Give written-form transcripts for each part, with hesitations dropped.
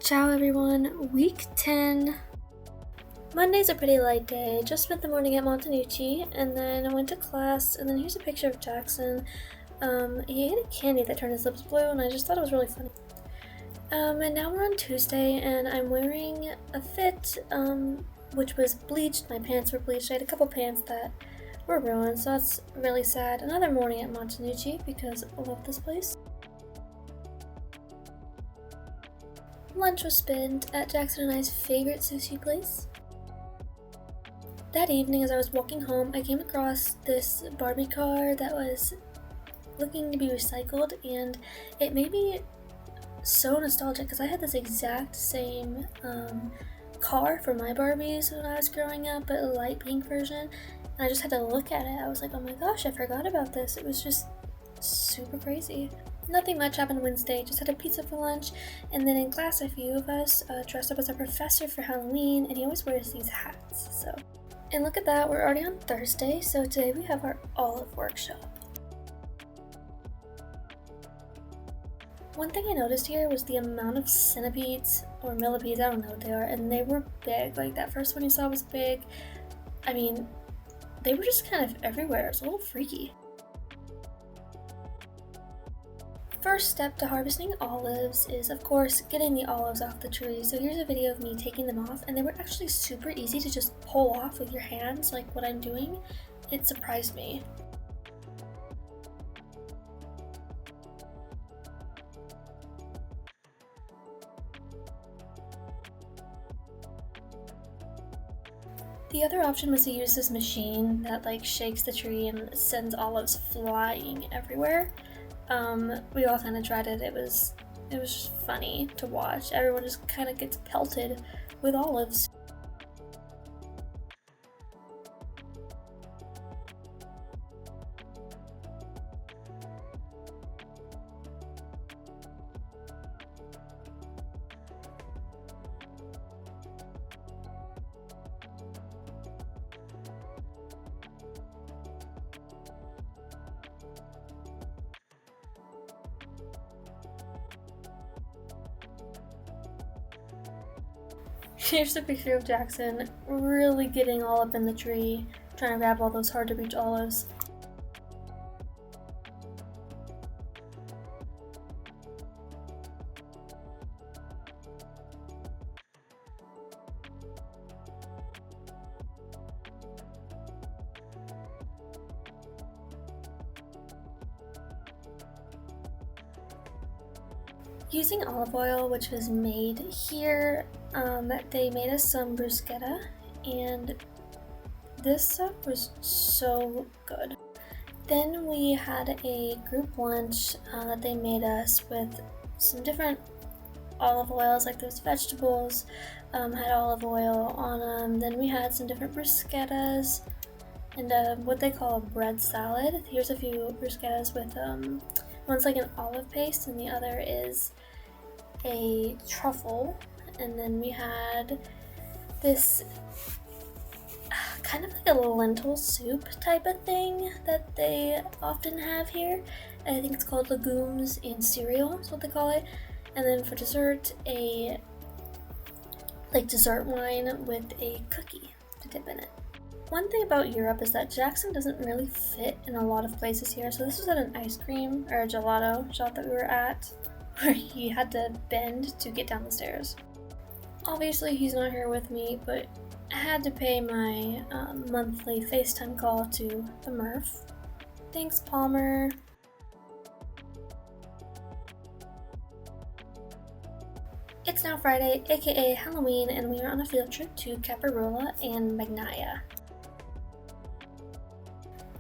Ciao everyone, week 10. Monday's a pretty light day. Just spent the morning at Montanucci, and then I went to class, and then here's a picture of Jackson. He ate a candy that turned his lips blue, and I just thought it was really funny. And now we're on Tuesday, and I'm wearing a fit, which was bleached. My pants were bleached. I had a couple pants that were ruined, so that's really sad. Another morning at Montanucci, because I love this place. Lunch was spent at Jackson and I's favorite sushi place. That evening, as I was walking home, I came across this Barbie car that was looking to be recycled, and it made me so nostalgic because I had this exact same car for my Barbies when I was growing up, but a light pink version, and I just had to look at it. I was like, oh my gosh, I forgot about this. It was just super crazy. Nothing much happened Wednesday, just had a pizza for lunch, and then in class a few of us dressed up as a professor for Halloween, and he always wears these hats, so. And look at that, we're already on Thursday, so today we have our olive workshop. One thing I noticed here was the amount of centipedes, or millipedes, I don't know what they are, and they were big. Like that first one you saw was big. I mean, they were just kind of everywhere. It was a little freaky. First step to harvesting olives is, of course, getting the olives off the tree. So here's a video of me taking them off, and they were actually super easy to just pull off with your hands, like what I'm doing. It surprised me. The other option was to use this machine that like shakes the tree and sends olives flying everywhere. We all kind of tried it. It was just funny to watch. Everyone just kind of gets pelted with olives. Here's a picture of Jackson really getting all up in the tree, trying to grab all those hard to reach olives. Using olive oil, which was made here, they made us some bruschetta, and this stuff was so good. Then we had a group lunch that they made us with some different olive oils, like those vegetables had olive oil on them. Then we had some different bruschettas and what they call a bread salad. Here's a few bruschettas with one's like an olive paste and the other is a truffle. And then we had this kind of like a lentil soup type of thing that they often have here. I think it's called legumes and cereal is what they call it. And then for dessert, a like dessert wine with a cookie to dip in it. One thing about Europe is that Jackson doesn't really fit in a lot of places here. So this was at an ice cream or a gelato shop that we were at where he had to bend to get down the stairs. Obviously he's not here with me, but I had to pay my monthly FaceTime call to the Murph. Thanks, Palmer. It's now Friday, aka Halloween, and we are on a field trip to Caparola and Magnaia.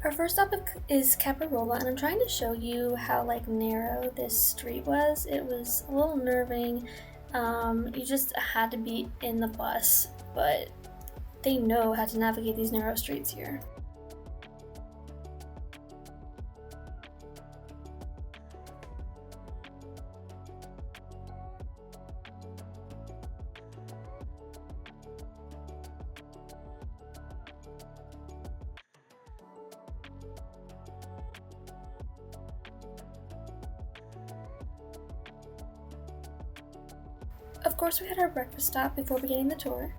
Our first stop is Caparola, and I'm trying to show you how like narrow this street was. It was a little nerving. You just had to be in the bus, but they know how to navigate these narrow streets here. Of course, we had our breakfast stop before beginning the tour.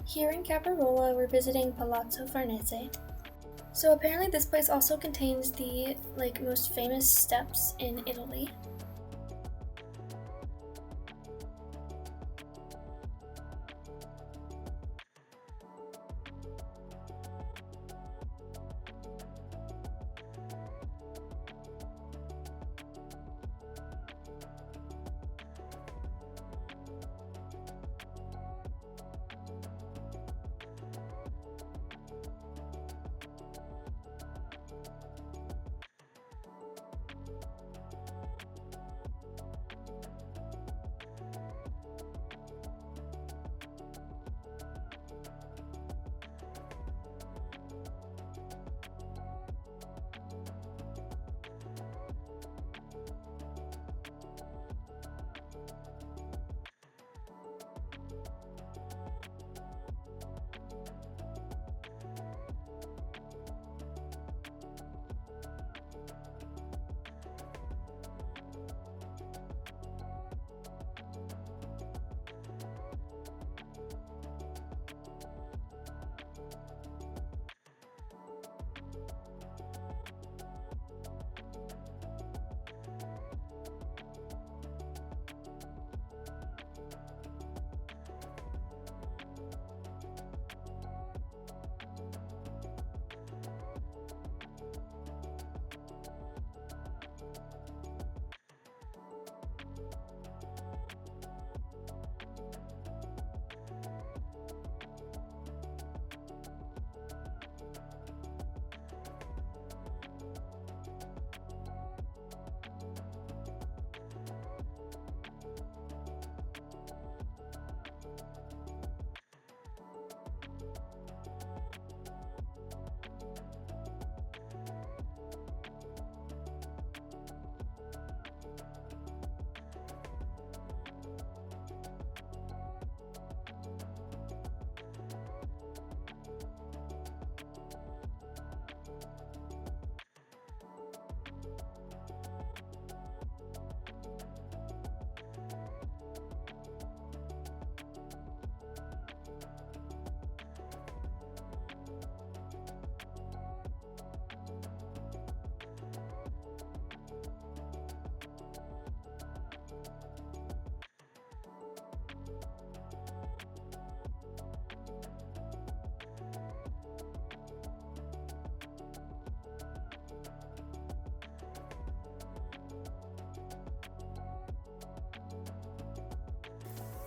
Here in Caparola, we're visiting Palazzo Farnese. So apparently this place also contains the most famous steps in Italy.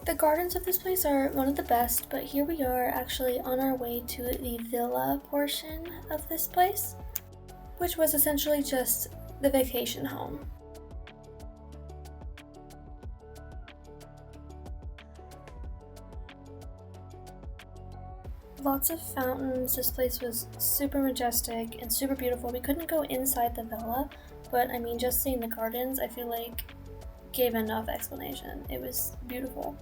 The gardens of this place are one of the best, but here we are actually on our way to the villa portion of this place, which was essentially just the vacation home. Lots of fountains. This place was super majestic and super beautiful. We couldn't go inside the villa, but I mean, just seeing the gardens, I feel like gave enough explanation. It was beautiful.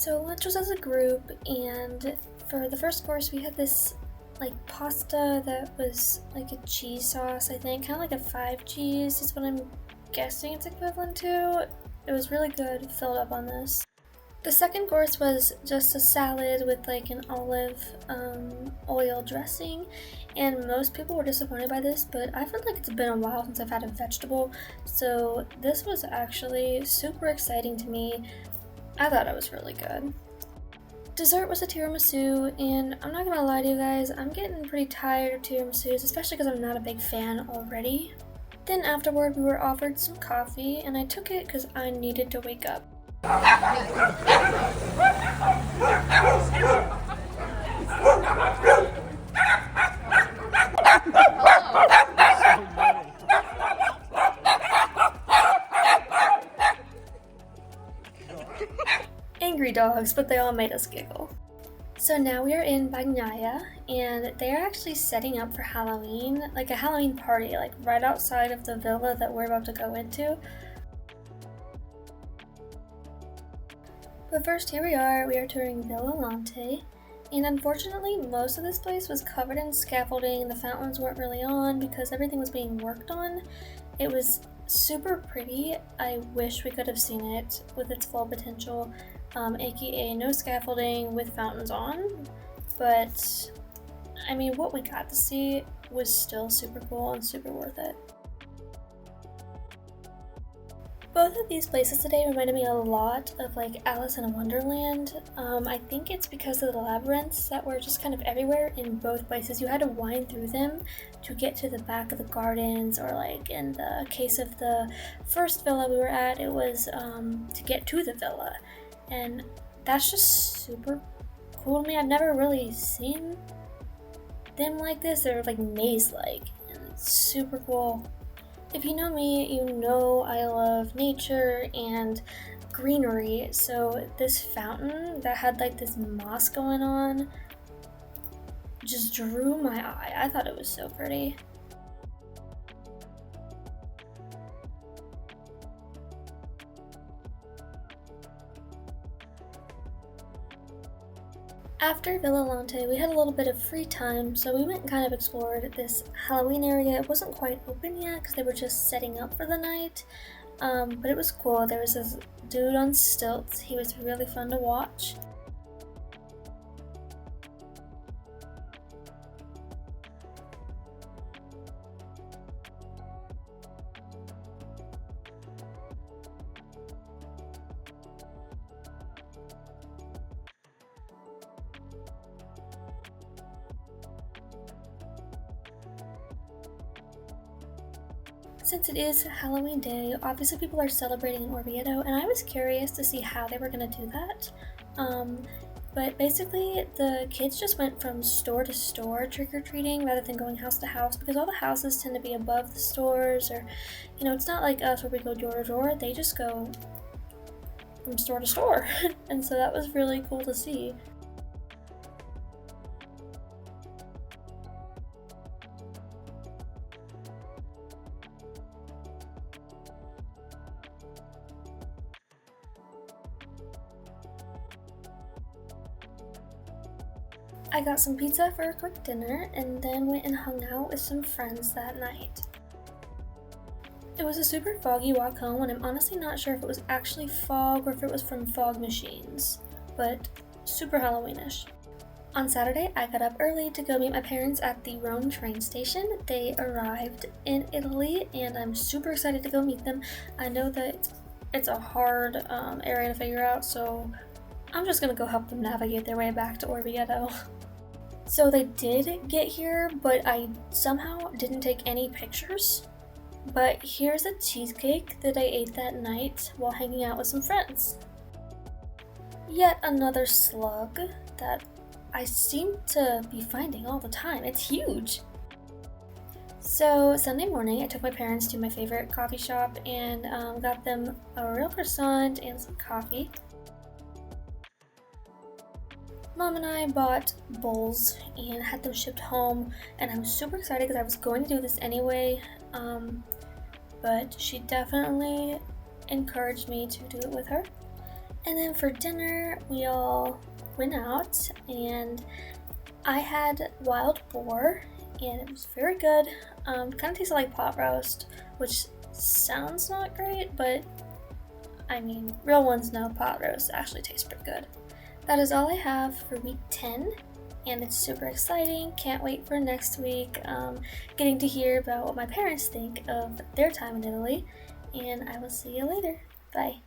So lunch was as a group, and for the first course we had this like pasta that was like a cheese sauce, I think, kind of like a 5 cheese is what I'm guessing it's equivalent to. It was really good, filled up on this. The second course was just a salad with like an olive oil dressing, and most people were disappointed by this, but I feel like it's been a while since I've had a vegetable, so this was actually super exciting to me. I thought it was really good. Dessert was a tiramisu, and I'm not gonna lie to you guys, I'm getting pretty tired of tiramisus, especially because I'm not a big fan already. Then afterward we were offered some coffee, and I took it because I needed to wake up. Angry dogs, but they all made us giggle. So now we are in Bagnaia, and they are actually setting up for Halloween, like a Halloween party, like right outside of the villa that we're about to go into. But first, here we are touring Villa Lante, and unfortunately most of this place was covered in scaffolding and the fountains weren't really on because everything was being worked on. It was super pretty. I wish we could have seen it with its full potential, aka no scaffolding with fountains on, but I mean what we got to see was still super cool and super worth it. Both of these places today reminded me a lot of like Alice in Wonderland. I think it's because of the labyrinths that were just kind of everywhere in both places. You had to wind through them to get to the back of the gardens, or like in the case of the first villa we were at, it was to get to the villa. And that's just super cool to me. I've never really seen them like this. They're like maze-like, and it's super cool. If you know me, you know I love nature and greenery, so this fountain that had like this moss going on just drew my eye. I thought it was so pretty. After Villa Lante, we had a little bit of free time, so we went and kind of explored this Halloween area. It wasn't quite open yet because they were just setting up for the night, but it was cool. There was this dude on stilts. He was really fun to watch. Since it is Halloween day, obviously people are celebrating in Orvieto, and I was curious to see how they were going to do that. But basically, the kids just went from store to store trick-or-treating rather than going house to house, because all the houses tend to be above the stores, or, you know, it's not like us where we go door to door. They just go from store to store, and so that was really cool to see. I got some pizza for a quick dinner and then went and hung out with some friends that night. It was a super foggy walk home, and I'm honestly not sure if it was actually fog or if it was from fog machines, but super Halloweenish. On Saturday, I got up early to go meet my parents at the Rome train station. They arrived in Italy, and I'm super excited to go meet them. I know that it's a hard area to figure out, so I'm just gonna go help them navigate their way back to Orvieto. So they did get here, but I somehow didn't take any pictures. But here's a cheesecake that I ate that night while hanging out with some friends. Yet another slug that I seem to be finding all the time. It's huge. So Sunday morning, I took my parents to my favorite coffee shop and got them a real croissant and some coffee. Mom and I bought bowls and had them shipped home, and I was super excited because I was going to do this anyway, but she definitely encouraged me to do it with her. And then for dinner, we all went out, and I had wild boar, and it was very good. Kind of tasted like pot roast, which sounds not great, but I mean, real ones know pot roast actually tastes pretty good. That is all I have for week 10, and it's super exciting. Can't wait for next week, getting to hear about what my parents think of their time in Italy, and I will see you later. Bye.